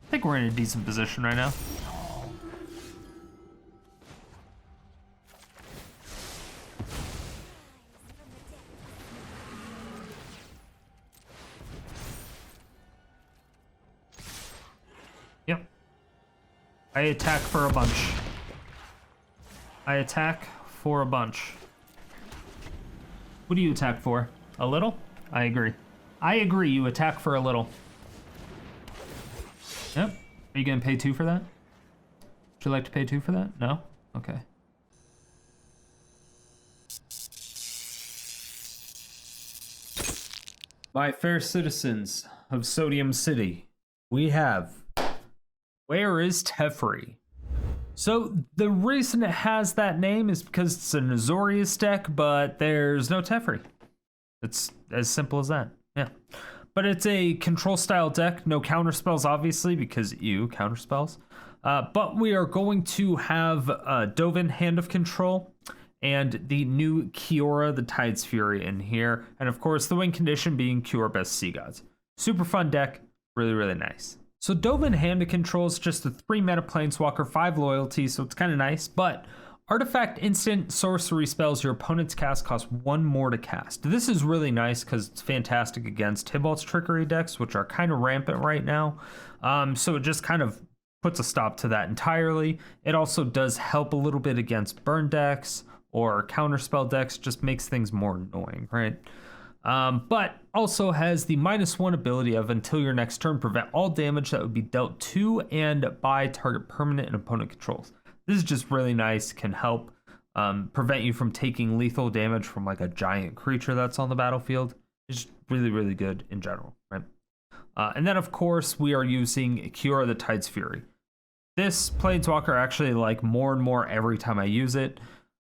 I think we're in a decent position right now. Yep. I attack for a bunch. I attack for a bunch. What do you attack for? A little? I agree. I agree, you attack for a little. Yep. Are you gonna pay 2 for that? Would you like to pay 2 for that? No? Okay. My fair citizens of Sodium City, we have... Where is Teferi? So the reason it has that name is because it's an Azorius deck, but there's no Teferi. It's as simple as that. Yeah. But it's a control style deck, no counterspells obviously because counterspells. But we are going to have Dovin, Hand of Control, and the new Kiora, the Tide's Fury in here. And of course the win condition being Cure Best Sea Gods. Super fun deck, really, really nice. So Dovin, Hand of Control is just a 3 mana planeswalker, 5 loyalty, so it's kind of nice. But artifact, instant, sorcery spells your opponent's cast cost 1 more to cast. This is really nice because it's fantastic against Tybalt's Trickery decks, which are kind of rampant right now. So it just kind of puts a stop to that entirely. It also does help a little bit against burn decks or counterspell decks, just makes things more annoying, right? But also has the -1 ability of until your next turn, prevent all damage that would be dealt to and by target permanent and opponent controls. This is just really nice, can help prevent you from taking lethal damage from like a giant creature that's on the battlefield. It's really, really good in general, right? And then of course we are using Kiora, the Tide's Fury. This planeswalker I actually like more and more every time I use it.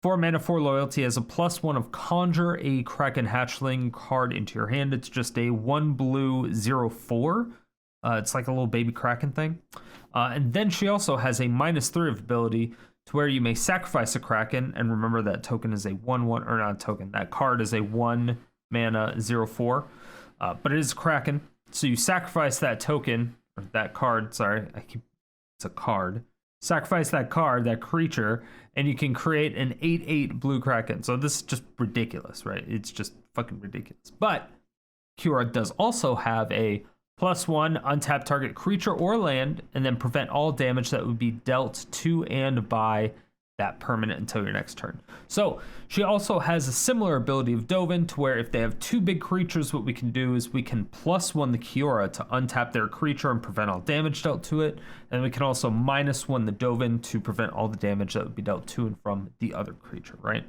4 mana, 4 loyalty, has a +1 of conjure a Kraken Hatchling card into your hand. It's just a 1 blue 0/4. It's like a little baby Kraken thing. And then she also has a -3 of ability to where you may sacrifice a Kraken. And remember that token is a 1/1, or not token, that card is a 1 mana 0/4. But it is a Kraken. So you sacrifice that token, or that card, sorry, it's a card. Sacrifice that card, that creature, and you can create an 8/8 blue Kraken. So this is just ridiculous, right? It's just fucking ridiculous. But Kiora does also have a +1 untap target creature or land, and then prevent all damage that would be dealt to and by that permanent until your next turn. So she also has a similar ability of Dovin to where if they have 2 big creatures, what we can do is we can +1 the Kiora to untap their creature and prevent all damage dealt to it. And we can also -1 the Dovin to prevent all the damage that would be dealt to and from the other creature, right?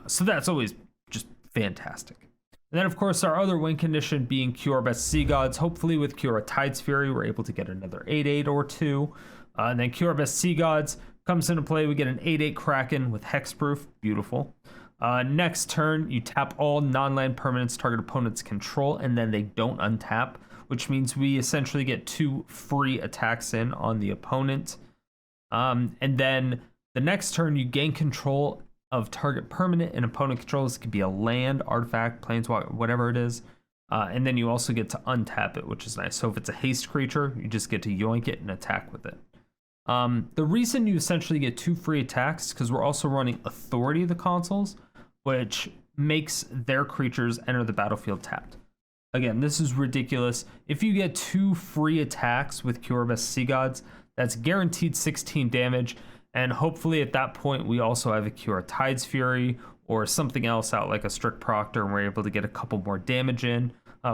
So that's always just fantastic. And then of course our other win condition being Cure Best Sea Gods. Hopefully with Kiora Tide's Fury, we're able to get another 8/8 or 2. And then Cure Best Sea Gods comes into play, we get an 8/8 Kraken with Hexproof, beautiful. Next turn, you tap all non-land permanents target opponent's control, and then they don't untap, which means we essentially get 2 free attacks in on the opponent. And then the next turn, you gain control of target permanent and opponent controls. It could be a land, artifact, planeswalker, whatever it is. And then you also get to untap it, which is nice. So if it's a haste creature, you just get to yoink it and attack with it. The reason you essentially get 2 free attacks is because we're also running Authority of the Consuls, which makes their creatures enter the battlefield tapped. Again, this is ridiculous. If you get 2 free attacks with Cure Best Sea Gods, that's guaranteed 16 damage, and hopefully at that point we also have a Cure Tide's Fury or something else out like a Strict Proctor, and we're able to get a couple more damage in.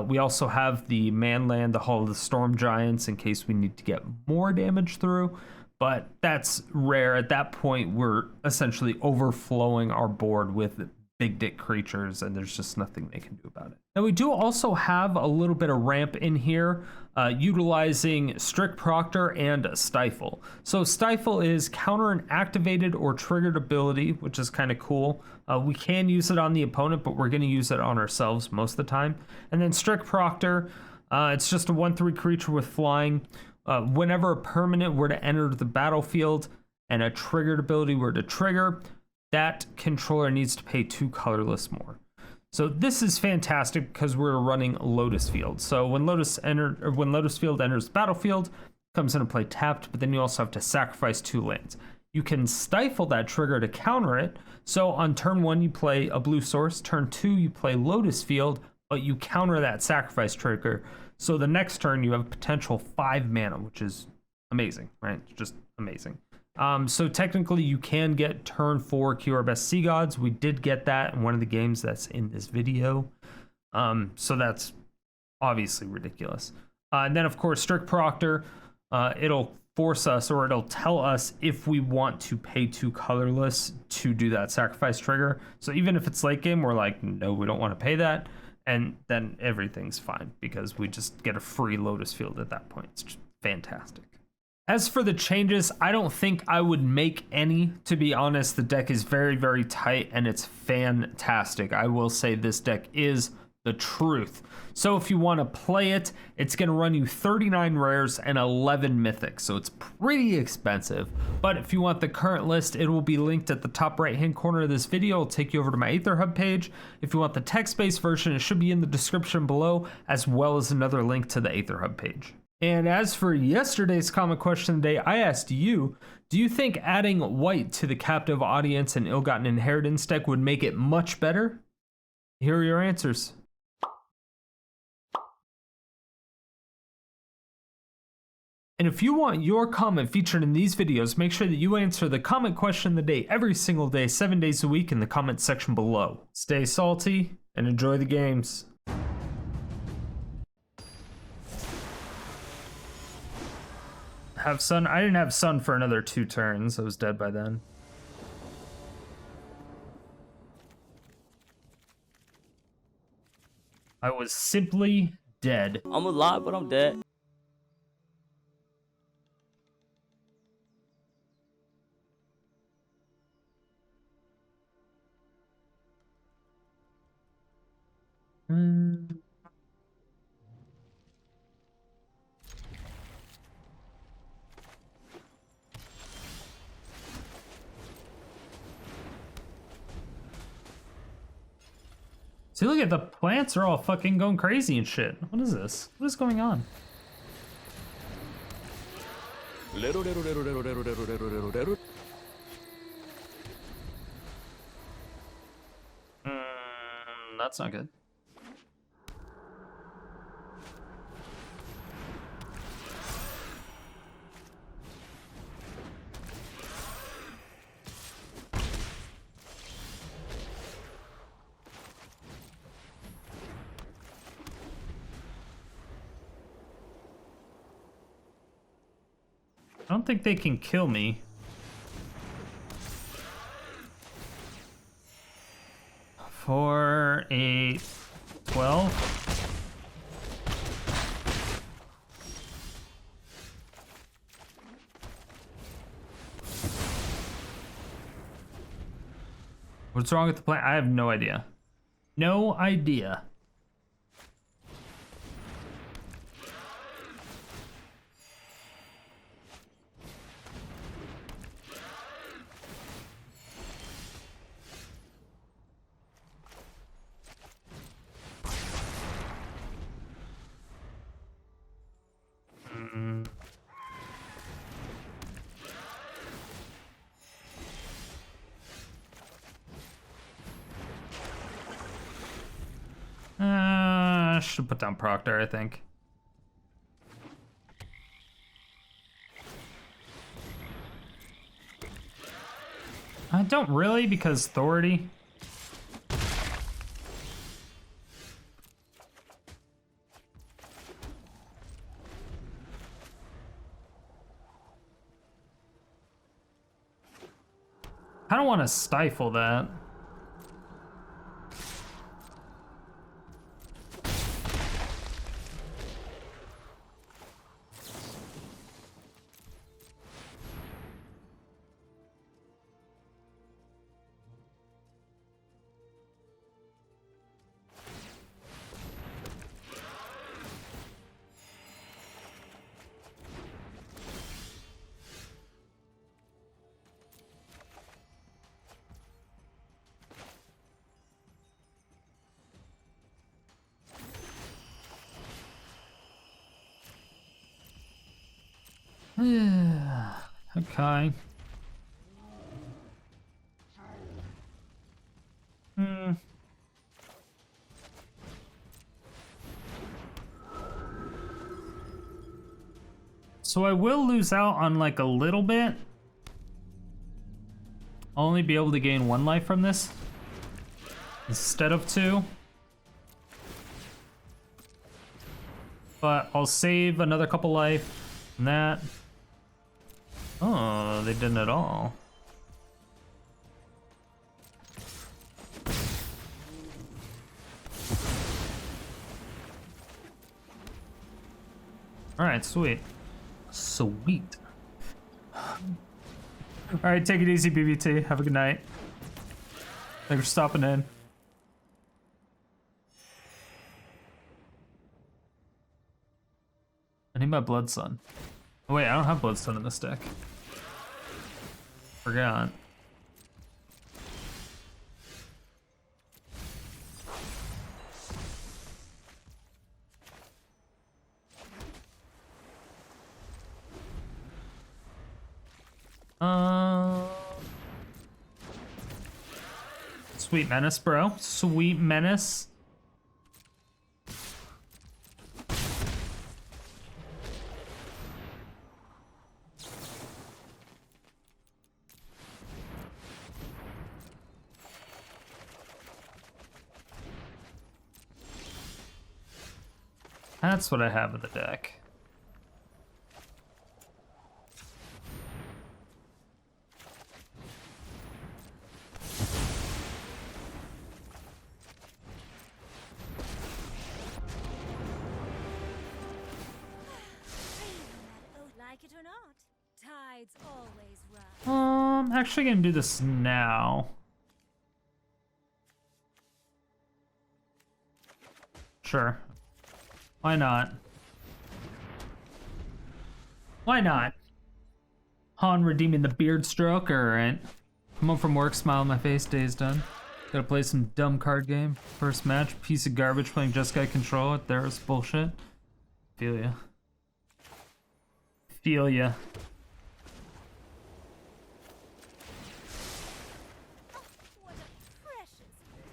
We also have the Manland, the Hall of the Storm Giants, in case we need to get more damage through. But that's rare. At that point, we're essentially overflowing our board with big dick creatures, and there's just nothing they can do about it. Now, we do also have a little bit of ramp in here, utilizing Strict Proctor and Stifle. So Stifle is counter an activated or triggered ability, which is kind of cool. We can use it on the opponent, but we're going to use it on ourselves most of the time. And then Strict Proctor, it's just a 1/3 creature with flying. Whenever a permanent were to enter the battlefield and a triggered ability were to trigger, that controller needs to pay 2 colorless more. So this is fantastic because we're running Lotus Field. So when Lotus Field enters the battlefield, comes into play tapped, but then you also have to sacrifice 2 lands. You can stifle that trigger to counter it. So on turn 1, you play a blue source. Turn 2, you play Lotus Field, but you counter that sacrifice trigger. So the next turn, you have potential 5 mana, which is amazing, right? Just amazing. So technically, you can get turn 4 Kiora Best Sea Gods. We did get that in one of the games that's in this video. So that's obviously ridiculous. And then, of course, Strict Proctor. It'll force us, or it'll tell us if we want to pay 2 colorless to do that sacrifice trigger. So even if it's late game, we're like, no, we don't want to pay that. And then everything's fine because we just get a free Lotus Field at that point. It's just fantastic. As for the changes, I don't think I would make any, to be honest. The deck is very, very tight and it's fantastic. I will say this deck is the truth. So if you want to play it, it's going to run you 39 rares and 11 mythics. So it's pretty expensive. But if you want the current list, it will be linked at the top right hand corner of this video. It'll take you over to my Aether Hub page. If you want the text-based version, it should be in the description below, as well as another link to the Aether Hub page. And as for yesterday's comment question of the day, I asked you, do you think adding white to the Captive Audience and Ill-Gotten Inheritance deck would make it much better? Here are your answers. And if you want your comment featured in these videos, make sure that you answer the comment question of the day every single day, 7 days a week in the comment section below. Stay salty and enjoy the games. Have sun? I didn't have sun for another 2 turns. I was dead by then. I was simply dead. I'm alive, but I'm dead. See, look at the plants are all fucking going crazy and shit. What is this? What is going on? That's not good. I don't think they can kill me. Four, 8, 12. What's wrong with the plant? I have no idea. No idea. Should put down Proctor, I think. I don't really, because Authority. I don't want to stifle that. Okay. So I will lose out on like a little bit. I'll only be able to gain 1 life from this instead of 2. But I'll save another couple life from that. Oh, they didn't at all. All right, sweet. Sweet. All right, take it easy, BBT. Have a good night. Thanks for stopping in. I need my Blood Sun. Oh wait, I don't have Blood Sun in this deck. Forgot. Sweet Menace, bro. Sweet Menace. That's what I have in the deck. Like it or not, tides always run. I'm actually gonna do this now. Sure. Why not? Why not? Han redeeming the beard stroke, alright. Come home from work, smile on my face, day's done. Gotta play some dumb card game. First match, piece of garbage playing Just Guy Control. There's bullshit. Feel ya. Feel ya. What a precious little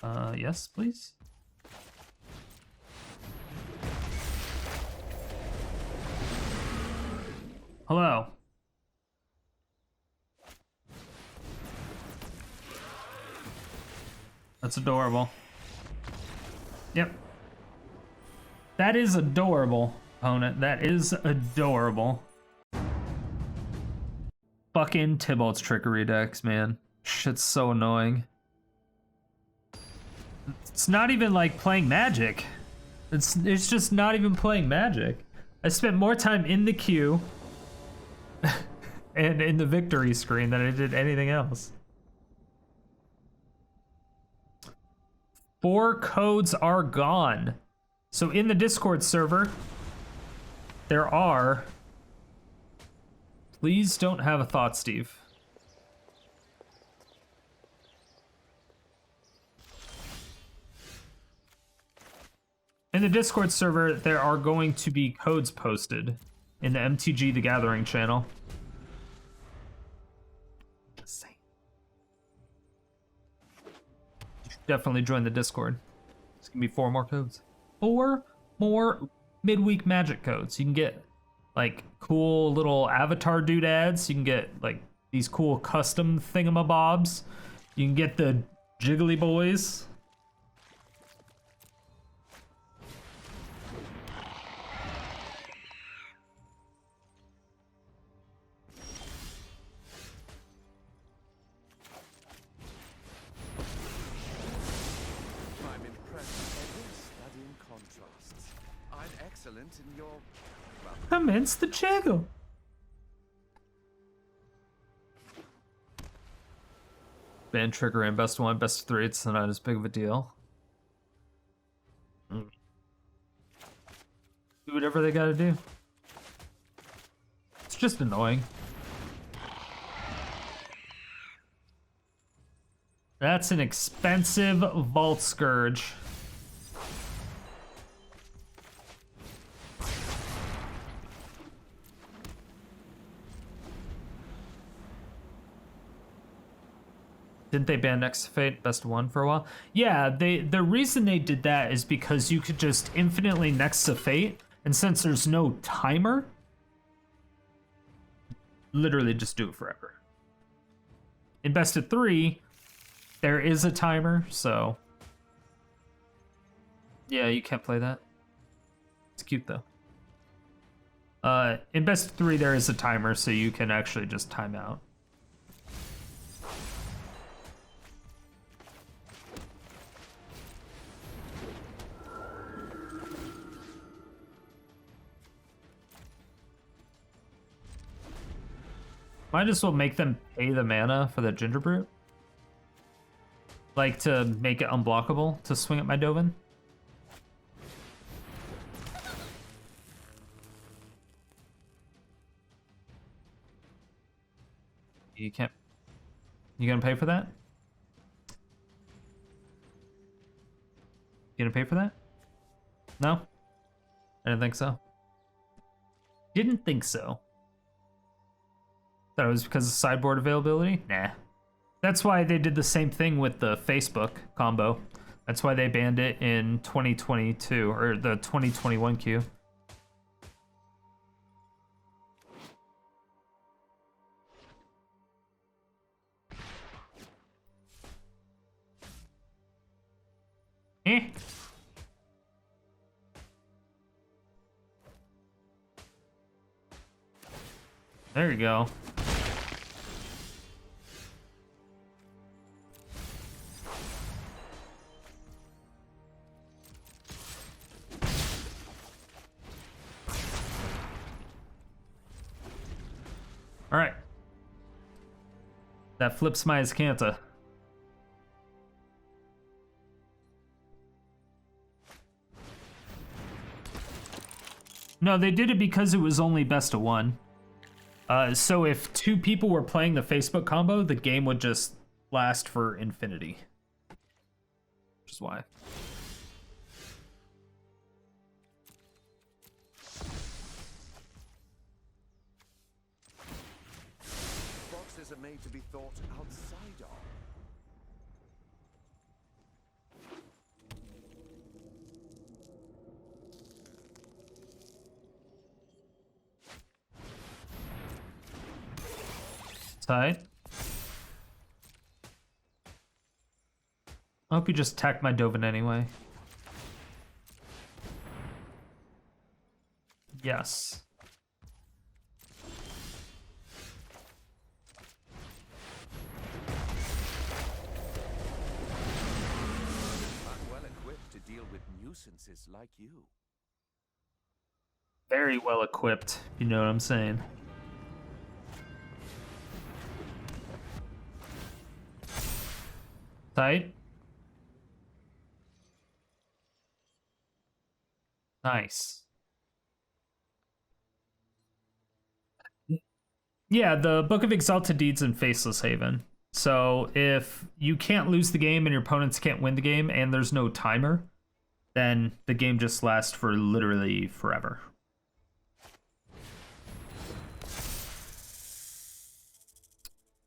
one. Yes, please. Hello. That's adorable. Yep. That is adorable, opponent. That is adorable. Fucking Tybalt's trickery decks, man. Shit's so annoying. It's not even like playing Magic. It's just not even playing Magic. I spent more time in the queue and in the victory screen than I did anything else. 4 codes are gone. So in the Discord server, there are... Please don't have a thought, Steve. In the Discord server, there are going to be codes posted in the MTG The Gathering channel. Just saying. You should definitely join the Discord. There's gonna be 4 more codes. 4 more midweek Magic codes. You can get like cool little avatar doodads. You can get like these cool custom thingamabobs. You can get the jiggly boys. In your, well, Commence the jiggle. Ban trigger and best of 1, best of 3. It's not as big of a deal. Do whatever they gotta do. It's just annoying. That's an expensive Vault Scourge. Didn't they ban Next to Fate best of 1 for a while? Yeah, the reason they did that is because you could just infinitely Next to Fate, and since there's no timer, literally just do it forever. In best of 3, there is a timer, so yeah, you can't play that. It's cute though. In best of 3, there is a timer, so you can actually just time out. Might as well make them pay the mana for the Ginger Brute. Like to make it unblockable to swing at my Dovin. You can't. You gonna pay for that? You gonna pay for that? No? I didn't think so. Didn't think so. Thought it was because of sideboard availability? Nah. That's why they did the same thing with the Facebook combo. That's why they banned it in 2022, or the 2021 queue. There you go. All right. That flips my Azcanta. No, they did it because it was only best of 1. So if 2 people were playing the Facebook combo, the game would just last for infinity. Which is why. Boxes are made to be thought outside of. Tight. I hope you just attack my Dovin anyway. Yes. I'm well equipped to deal with nuisances like you. Very well equipped, you know what I'm saying. Tight. Nice. Yeah, the Book of Exalted Deeds and Faceless Haven. So if you can't lose the game and your opponents can't win the game and there's no timer, then the game just lasts for literally forever.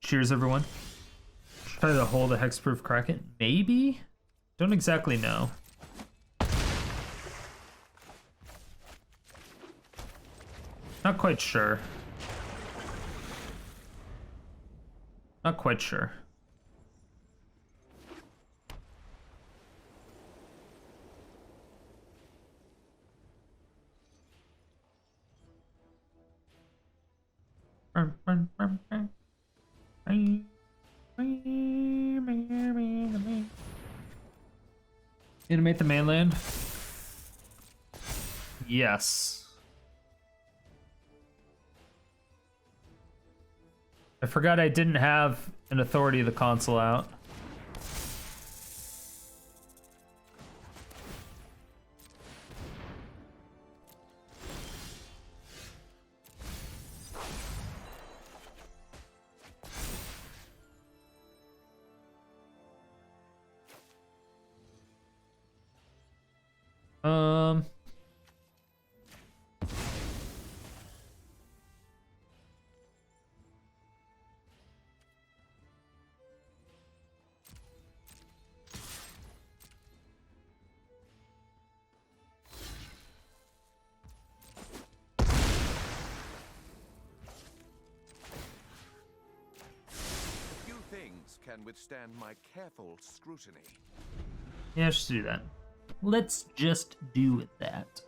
Cheers, everyone. Try to hold a hexproof Kraken? Maybe? Don't exactly know. Not quite sure. Not quite sure. Animate the mainland? Yes. I forgot I didn't have an Authority of the Consul out. can withstand my careful scrutiny. Yeah, let's just do that. Let's just do that.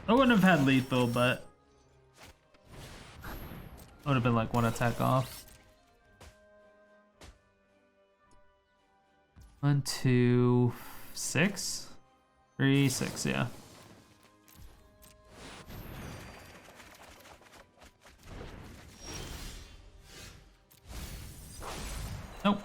I wouldn't have had lethal, but I would have been like one attack off. 1, 2, 6? 3, 6, yeah. Nope.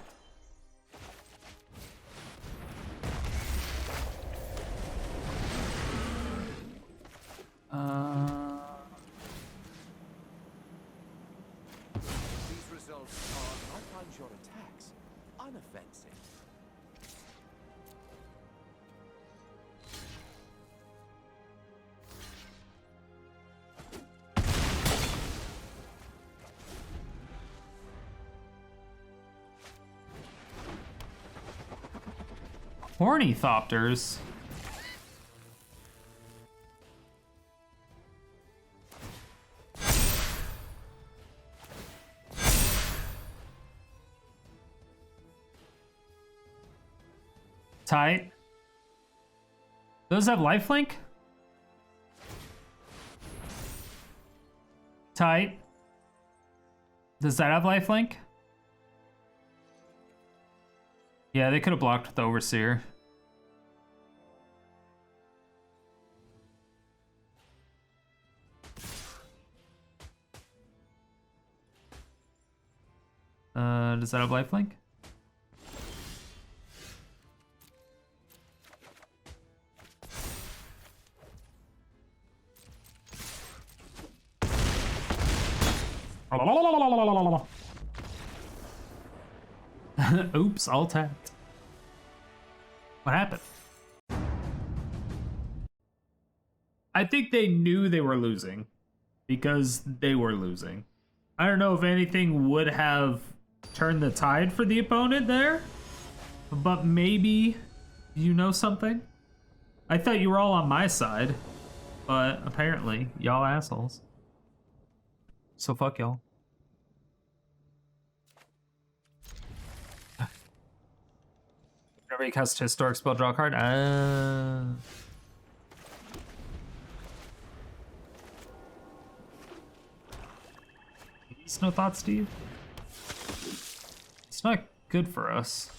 These results are, I find your attacks unoffensive. Ornithopters. Tight. Those have lifelink? Tight. Does that have lifelink? Yeah, they could have blocked with the Overseer. Does that have lifelink? Oops, all tapped. What happened? I think they knew they were losing because they were losing. I don't know if anything would have turned the tide for the opponent there, but maybe you know something. I thought you were all on my side, but apparently y'all assholes. So fuck y'all. Whenever you cast a historic spell, draw a card. It's no thought, Steve. It's not good for us.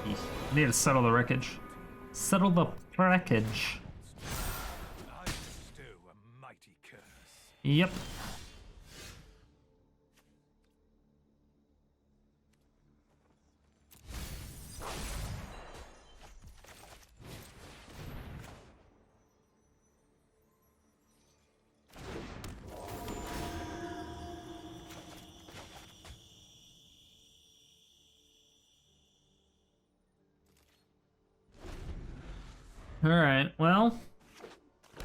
I need to settle the wreckage. Settle the wreckage. I bestow a mighty curse. Yep. All right, well,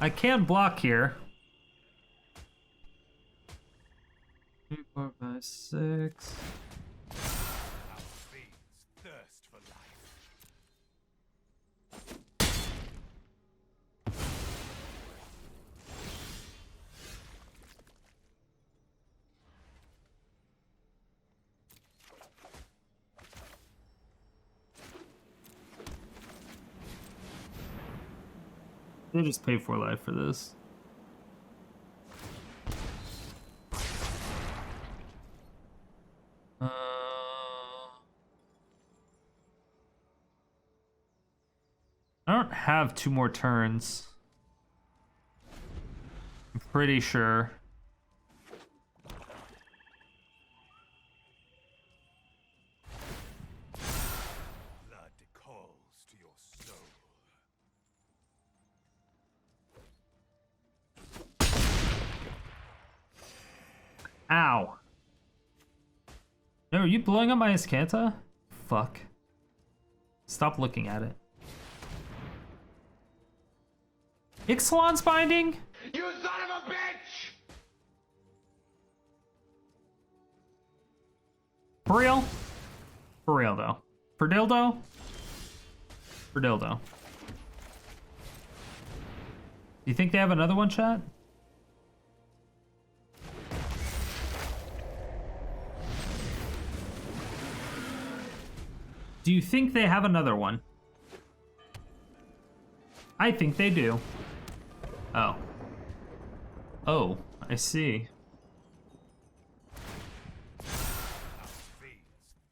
I can block here. 3, 4, 5, 6. Our fiends thirst for life. They just pay 4 life for this. I don't have 2 more turns. I'm pretty sure. Blood calls to your soul. Ow. No, are you blowing up my Azcanta? Fuck. Stop looking at it. Ixalan's binding? You son of a bitch! For real? For real, though. For dildo? For dildo. Do you think they have another one, chat? Do you think they have another one? I think they do. Oh. Oh, I see.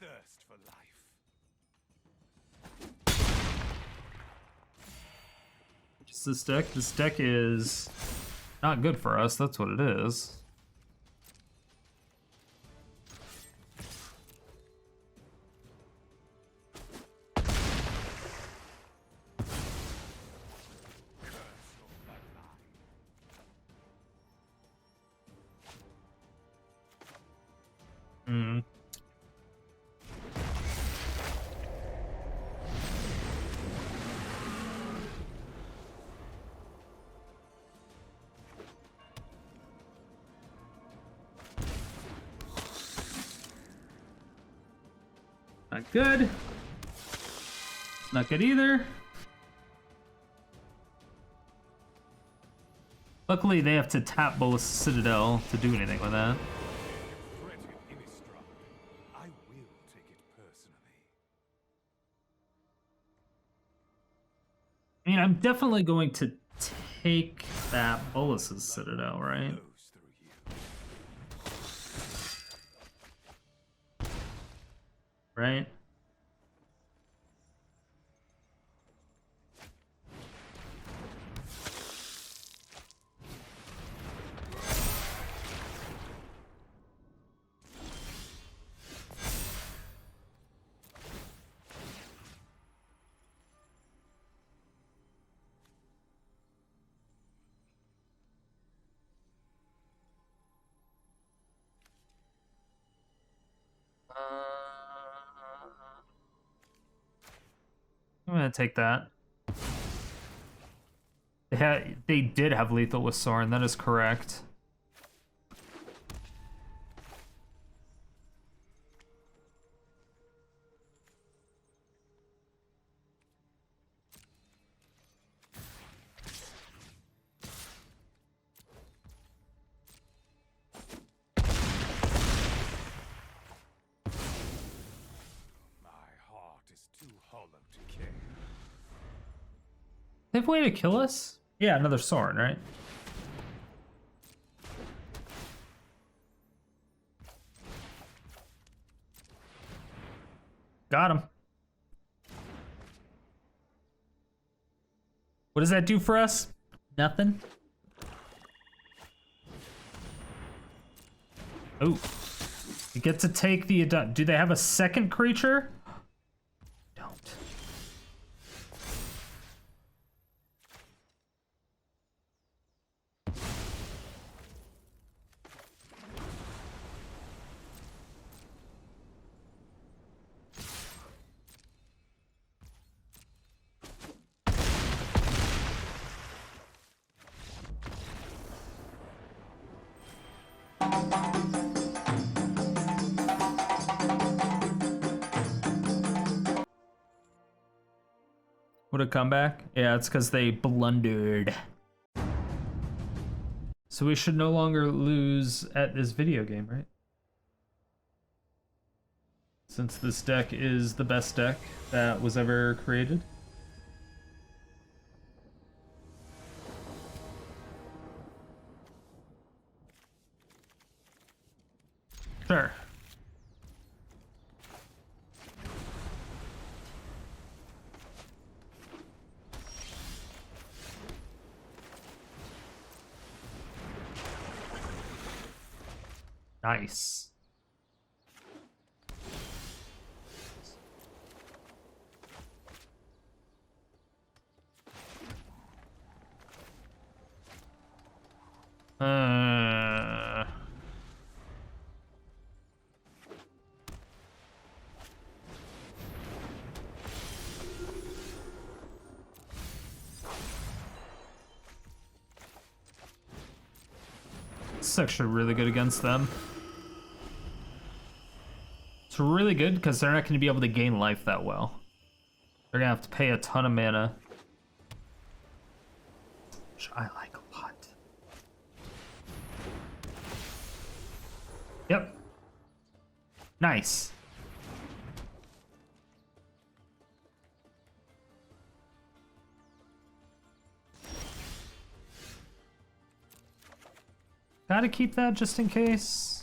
Thirst for life. Just this deck? This deck is not good for us, that's what it is. Not good. Not good either. Luckily, they have to tap both Citadel to do anything with that. I will take it personally. I mean, I'm definitely going to take that Bolus's Citadel, right? Right? I'm gonna take that. They did have lethal with Sorin, that is correct. They have a way to kill us? Yeah, another Sorin, right? Got him. What does that do for us? Nothing. Oh. You get to take the... Do they have a second creature? Don't. What a comeback. Yeah, it's because they blundered. So we should no longer lose at this video game, right? Since this deck is the best deck that was ever created. Sure. Nice. It's actually really good against them. It's It's really good because they're not going to be able to gain life that well. They're going to have to pay a ton of mana. Which I like a lot. Yep. Nice. Gotta keep that just in case.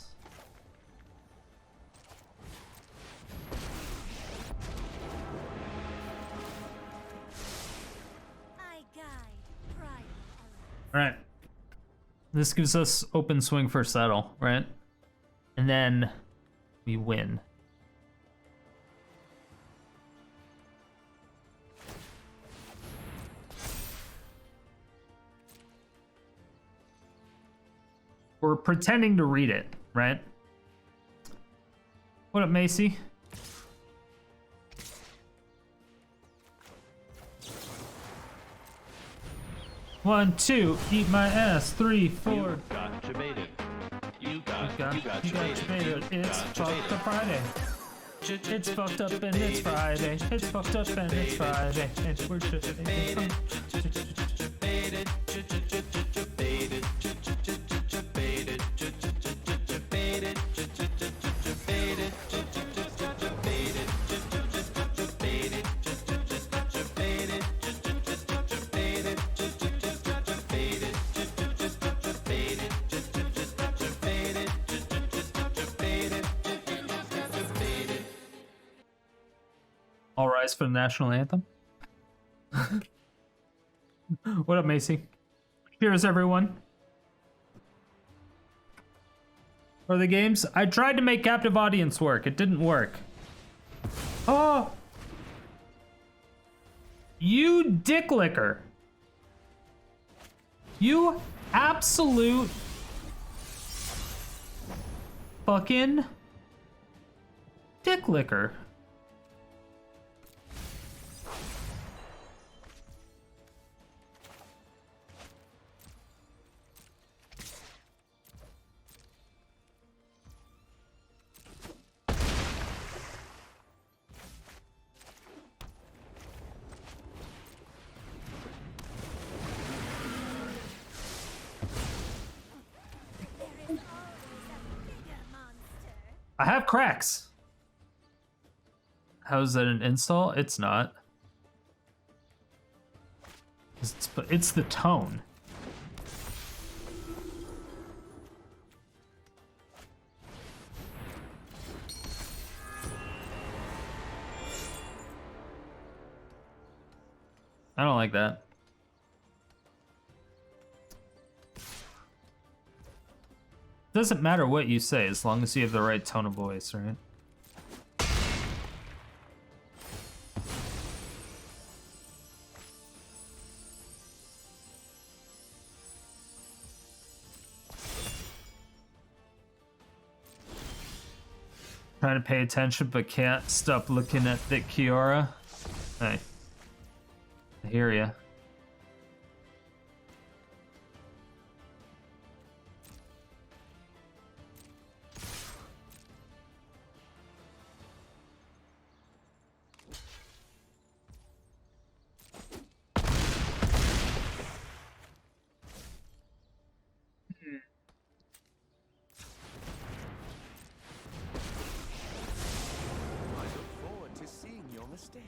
Alright. This gives us open swing for Settle, right? And then we win. We're pretending to read it, right? What up, Macy? One, two, eat my ass. 3, 4. You got debated. You got debated. It's fucked up Friday. It's fucked up and it's Friday. It's fucked up and it's Friday. And we're debated. All rise for the national anthem. What up, Macy? Cheers, everyone. For the games, I tried to make captive audience work. It didn't work. Oh! You dick licker. You absolute fucking dick licker. I have cracks. How is that an install? It's not. It's the tone. I don't like that. Doesn't matter what you say as long as you have the right tone of voice, right? Trying to pay attention but can't stop looking at the Kiora. Hey, I hear ya. I look forward to seeing your mistakes.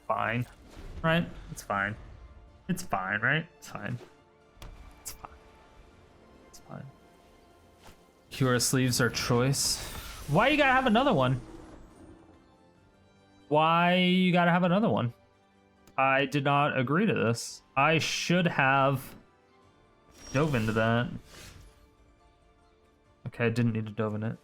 Fine, right? It's fine. It's fine, right? It's fine. It's fine. It's fine. Kiora sleeves are choice. Why you gotta have another one? Why you gotta have another one? I did not agree to this. I should have dove into that. Okay, I didn't need to dove in it.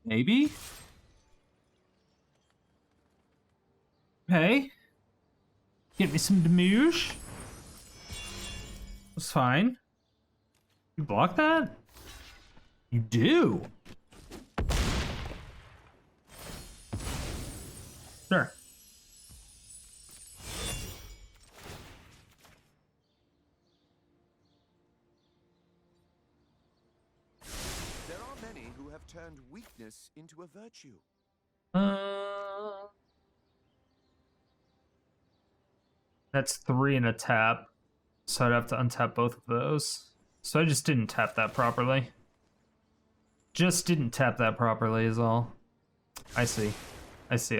Maybe? Okay. Get me some damage. That's fine. You block that? You do. Sure. There are many who have turned weakness into a virtue. That's 3 in a tap. So I'd have to untap both of those. So I just didn't tap that properly. Just didn't tap that properly is all. I see. I see.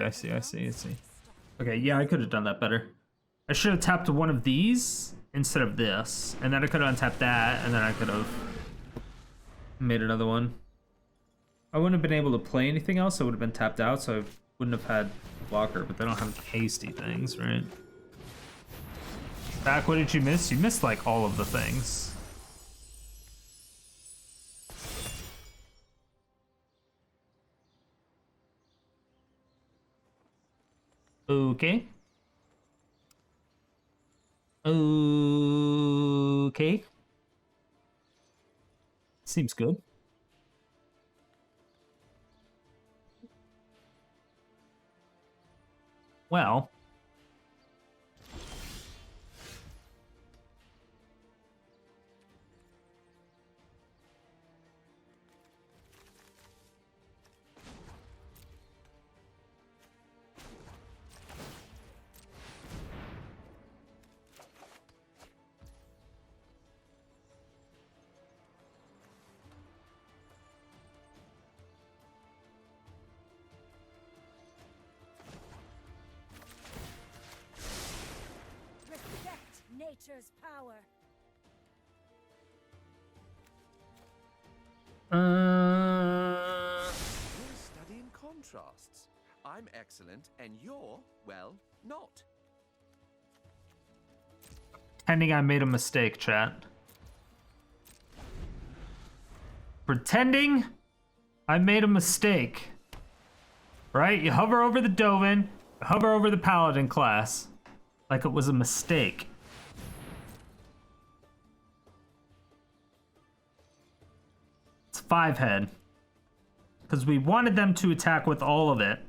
Okay, yeah, I could have done that better. I should have tapped one of these instead of this. And then I could have untapped that, and then I could have made another one. I wouldn't have been able to play anything else. I would have been tapped out, so I wouldn't have had blocker, but they don't have hasty things, right? Back, what did you miss? You missed like all of the things. Okay. Okay. Seems good. Well. Respect nature's power. We're studying contrasts. I'm excellent, and you're, well, not. Pretending I made a mistake, chat. Pretending I made a mistake. Right? You hover over the Dovin, you hover over the Paladin class. Like it was a mistake. It's 5-head. Because we wanted them to attack with all of it.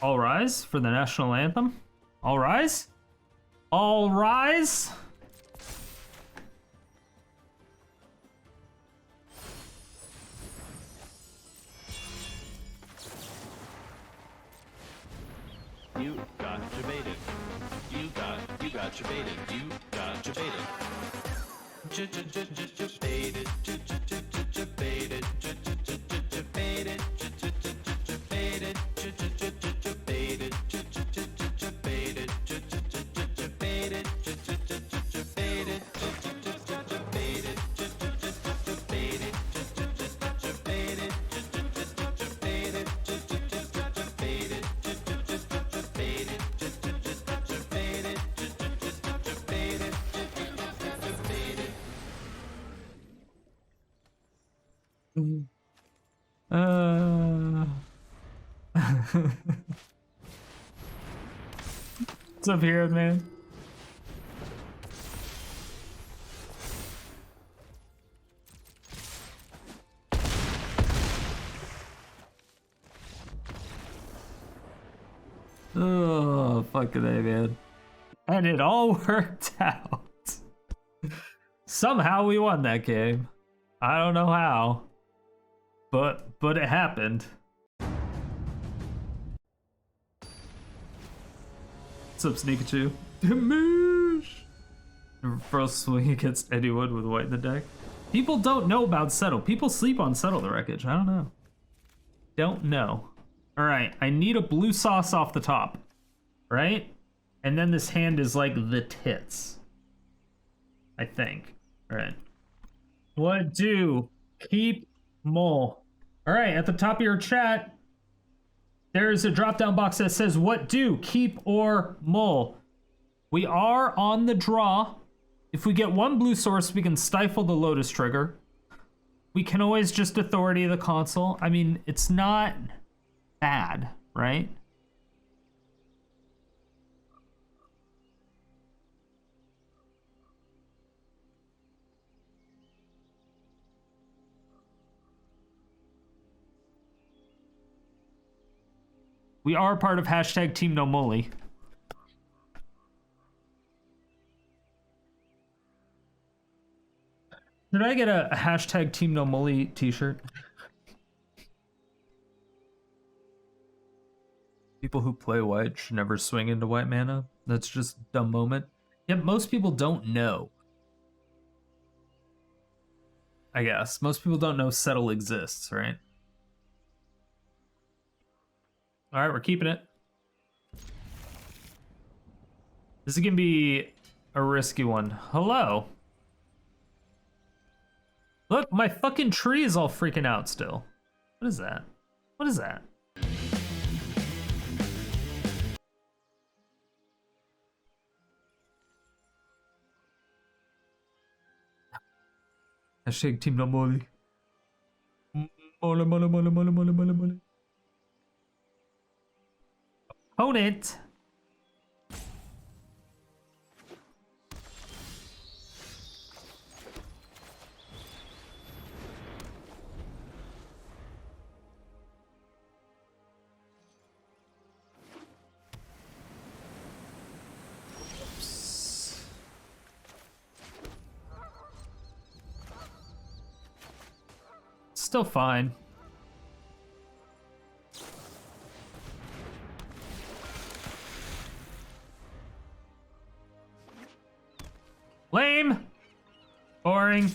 All rise for the national anthem. All rise. All rise. You got debated. You got debated. You got debated. Debated. Debated. Debated. What's up here, man? Oh, fucking A, man. And it all worked out. Somehow we won that game. I don't know how. But it happened. What's up, Sneakachu? Damage! First swing against anyone with white in the deck. People don't know about Settle. People sleep on Settle the Wreckage. I don't know. Don't know. Alright, I need a blue sauce off the top. Right? And then this hand is like the tits. I think. Alright. What do? Keep mole. All right, at the top of your chat, there's a drop-down box that says, what do? Keep or mull? We are on the draw. If we get one blue source, we can stifle the Lotus trigger. We can always just authority the Consul. I mean, it's not bad, right? We are part of hashtag Team No Mully. Did I get a hashtag Team No Mully t-shirt? People who play white should never swing into white mana. That's just a dumb moment. Yet most people don't know. I guess. Most people don't know Settle exists, right? Alright, we're keeping it. This is gonna be a risky one. Hello. Look, my fucking tree is all freaking out still. What is that? What is that? Hashtag Team No Molly. Molly, molly, molly, molly, molly, molly, molly. Opponent. Still fine. Lame. Boring.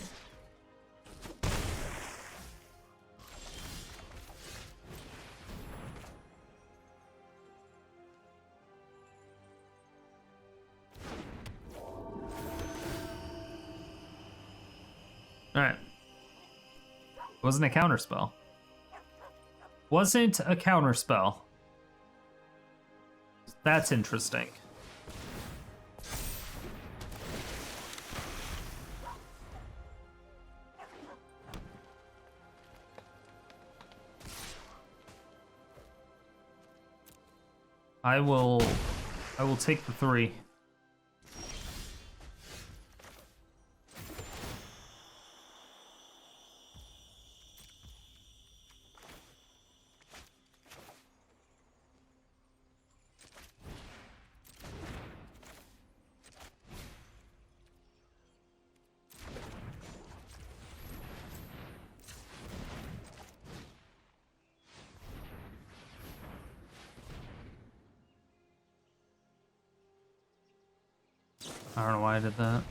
All right. Wasn't a counterspell. Wasn't a counterspell. That's interesting. I will take the 3. I don't know why I did that.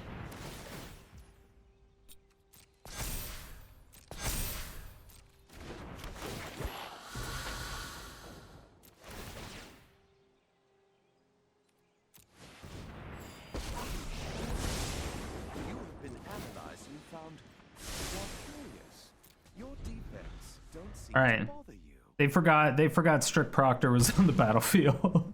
You have been analyzed and found you're curious. Your defense don't seem All right. to bother you. They forgot Strict Proctor was on the battlefield.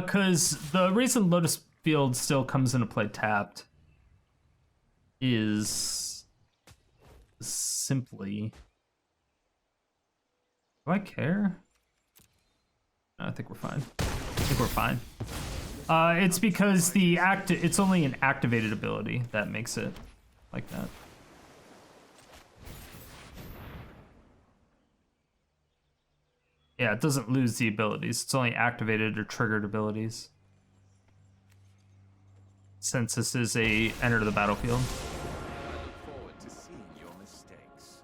Cause the reason Lotus Field still comes into play tapped is simply, do I care? No, I think we're fine. I think we're fine. It's because it's only an activated ability that makes it like that. Yeah, it doesn't lose the abilities. It's only activated or triggered abilities. Since this is a enter the battlefield. I look forward to seeing your mistakes.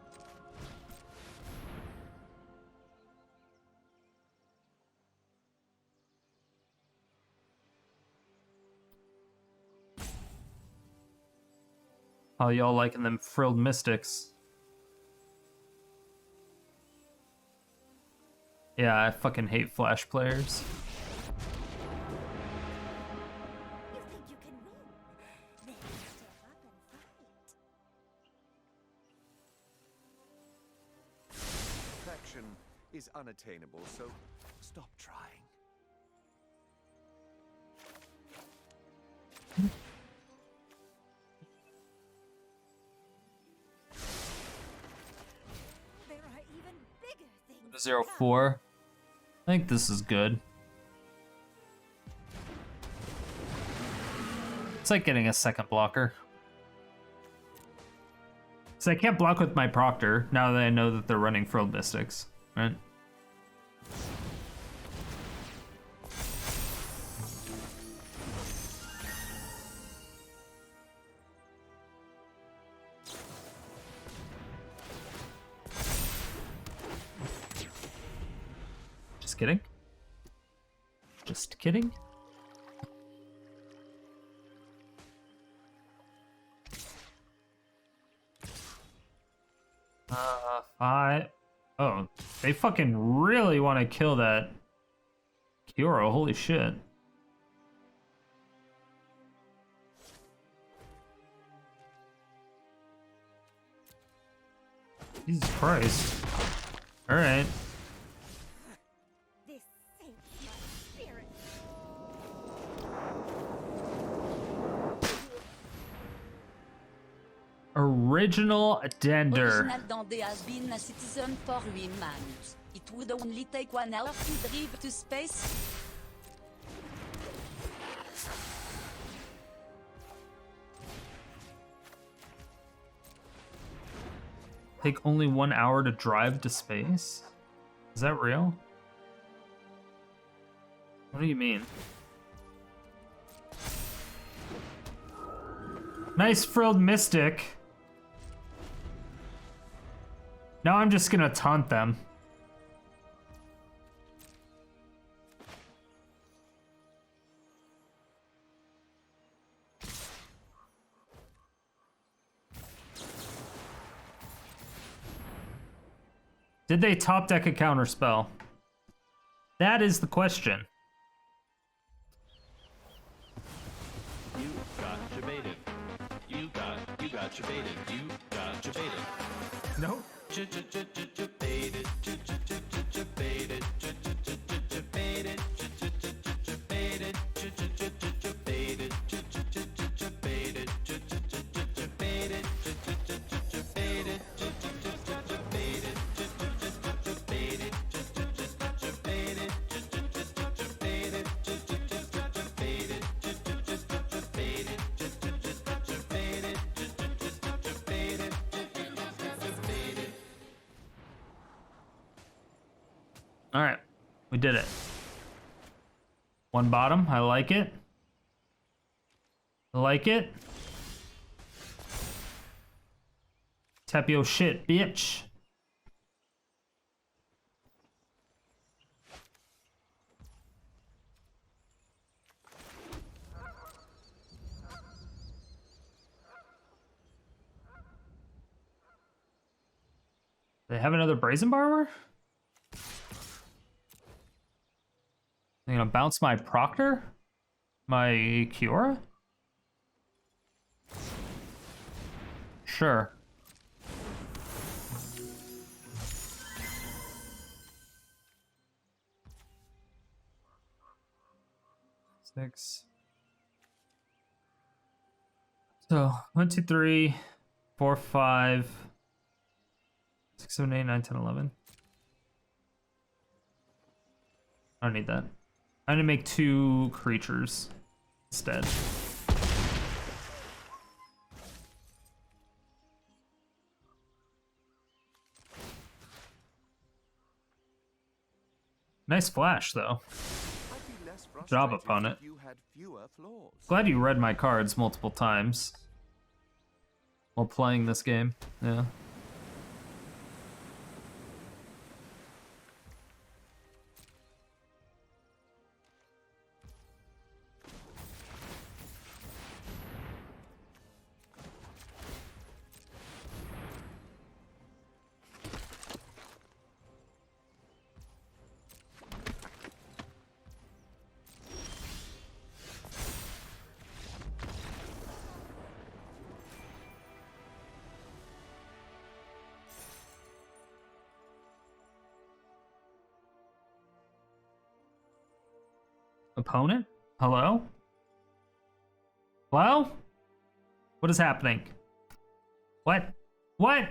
Oh, y'all liking them frilled mystics. Yeah, I fucking hate Flash players. You think you can win? unattainable, so stop trying. There are even bigger things. 0-4. I think this is good. It's like getting a second blocker. So I can't block with my Proctor now that I know that they're running Frilled Mystics, right? Just kidding. Just kidding. Oh, they fucking really want to kill that Kiora. Holy shit. Jesus Christ. Alright. This sinks my spirit. Original Dender. Original Dende has been a citizen for 3 months. It would only take 1 hour to drive to space. Take only 1 hour to drive to space? Is that real? What do you mean? Nice Frilled Mystic. Now I'm just gonna taunt them. Did they top deck a counterspell? That is the question. You got jebaited. You got jebaited. You got jebaited. Nope. Jebaited. Jebaited. Jebaited. All right, we did it. 1 bottom, I like it. I like it. Tap your shit, bitch. They have another Brazen Borrower? They're gonna bounce my Proctor? My Kiora? Sure. Six. So 1, 2, 3, 4, 5, 6, 7, 8, 9, 10, 11. I don't need that. I'm gonna make 2 creatures instead. Nice flash, though. I'd be less Good job, frustrated opponent. if you had fewer flaws. Glad you read my cards multiple times while playing this game. Yeah. Opponent? Hello? Hello? What is happening? What? What?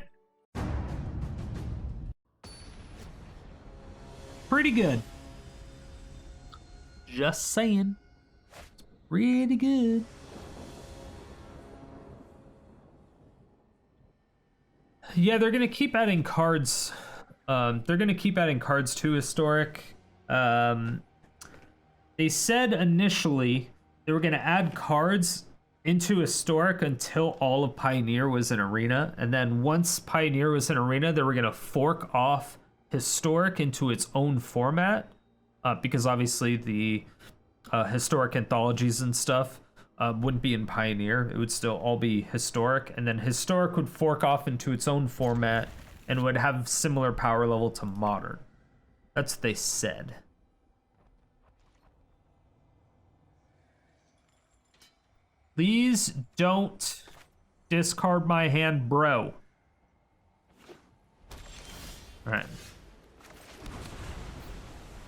Pretty good. Just saying. Pretty good. Yeah, they're gonna keep adding cards. They're gonna keep adding cards to Historic. They said initially they were gonna add cards into Historic until all of Pioneer was in Arena, and then once Pioneer was in Arena, they were gonna fork off Historic into its own format, because obviously the Historic anthologies and stuff wouldn't be in Pioneer. It would still all be Historic, and then Historic would fork off into its own format and would have similar power level to Modern. That's what they said. Please don't discard my hand, bro. All right.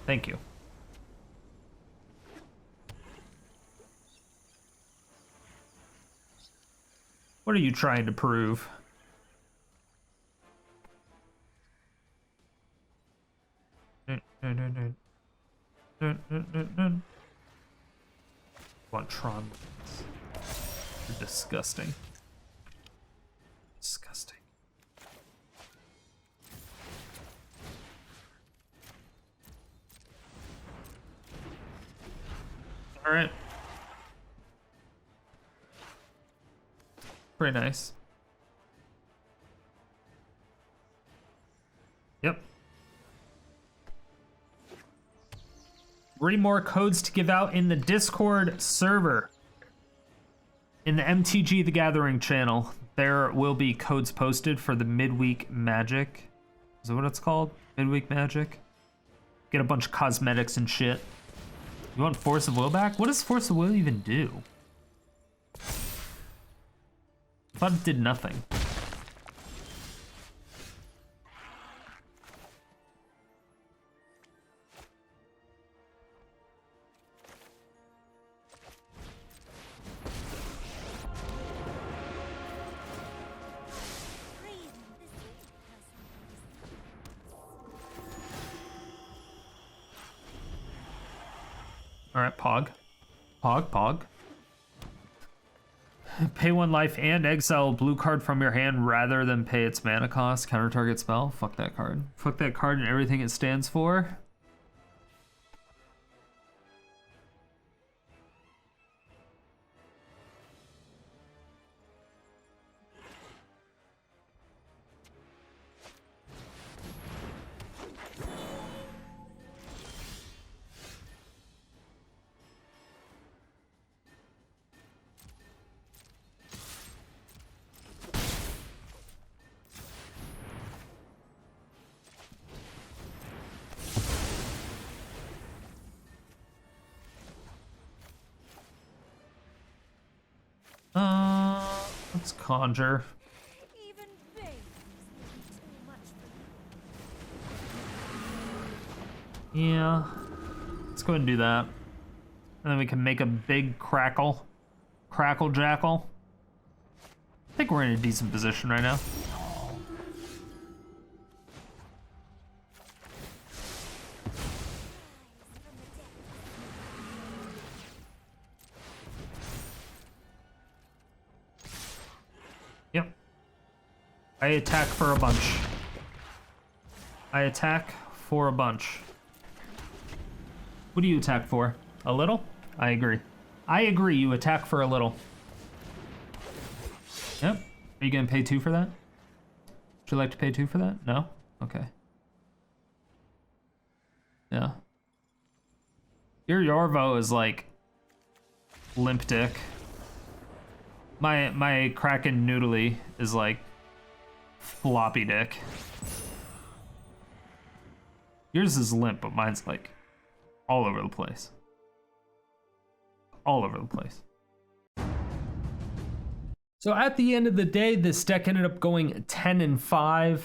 Thank you. What are you trying to prove? Want Tron? You're disgusting. Disgusting. All right. Pretty nice. Yep. 3 more codes to give out in the Discord server. In the MTG The Gathering channel, there will be codes posted for the midweek magic. Is that what it's called? Midweek magic? Get a bunch of cosmetics and shit. You want Force of Will back? What does Force of Will even do? I thought it did nothing. All right, Pog. Pog. Pay 1 life and exile a blue card from your hand rather than pay its mana cost. Counter target spell. Fuck that card. Fuck that card and everything it stands for. Let's conjure. Even babes need too much for Yeah. Let's go ahead and do that. And then we can make a big crackle. Crackle jackal. I think we're in a decent position right now. Yep. I attack for a bunch. What do you attack for? A little? I agree. You attack for a little. Yep. Are you gonna pay 2 for that? Would you like to pay 2 for that? No? Okay. Yeah. Your Yorvo is like limp dick. My Kraken Noodly is like floppy dick. Yours is limp, but mine's like all over the place. All over the place. So at the end of the day, this deck ended up going 10-5.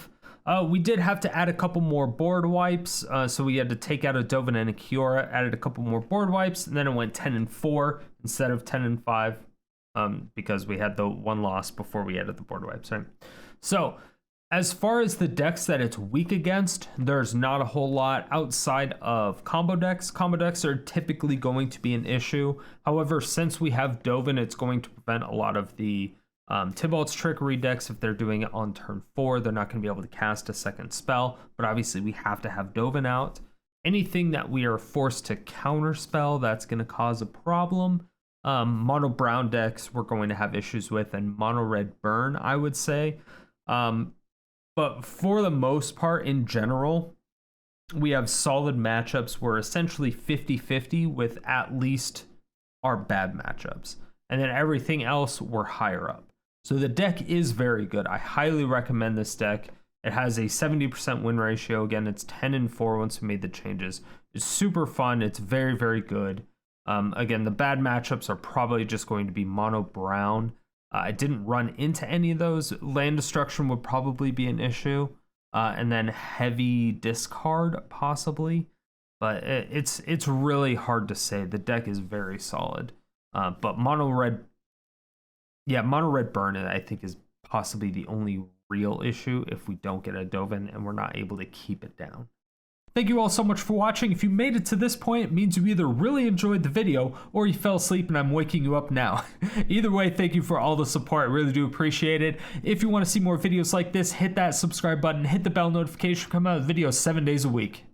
We did have to add a couple more board wipes, so we had to take out a Dovin and a Kiora, added a couple more board wipes, and then it went 10-4 instead of 10-5, because we had the one loss before we added the board wipes, right? So, as far as the decks that it's weak against, there's not a whole lot outside of combo decks. Combo decks are typically going to be an issue. However, since we have Dovin, it's going to prevent a lot of the Tybalt's Trickery decks. If they're doing it on turn 4, they're not going to be able to cast a second spell, but obviously we have to have Dovin out. Anything that we are forced to counterspell, that's going to cause a problem. Mono brown decks we're going to have issues with, and mono red burn, I would say. But for the most part, in general, we have solid matchups. We're essentially 50-50 with at least our bad matchups. And then everything else, we're higher up. So the deck is very good. I highly recommend this deck. It has a 70% win ratio. Again, it's 10-4 once we made the changes. It's super fun. It's very, very good. Again, the bad matchups are probably just going to be mono brown. I didn't run into any of those. Land destruction would probably be an issue. And then heavy discard, possibly. But it's really hard to say. The deck is very solid. But mono red burn, I think, is possibly the only real issue if we don't get a Dovin and we're not able to keep it down. Thank you all so much for watching. If you made it to this point, it means you either really enjoyed the video or you fell asleep and I'm waking you up now. Either way, thank you for all the support. I really do appreciate it. If you want to see more videos like this, hit that subscribe button, hit the bell notification, come out with videos 7 days a week.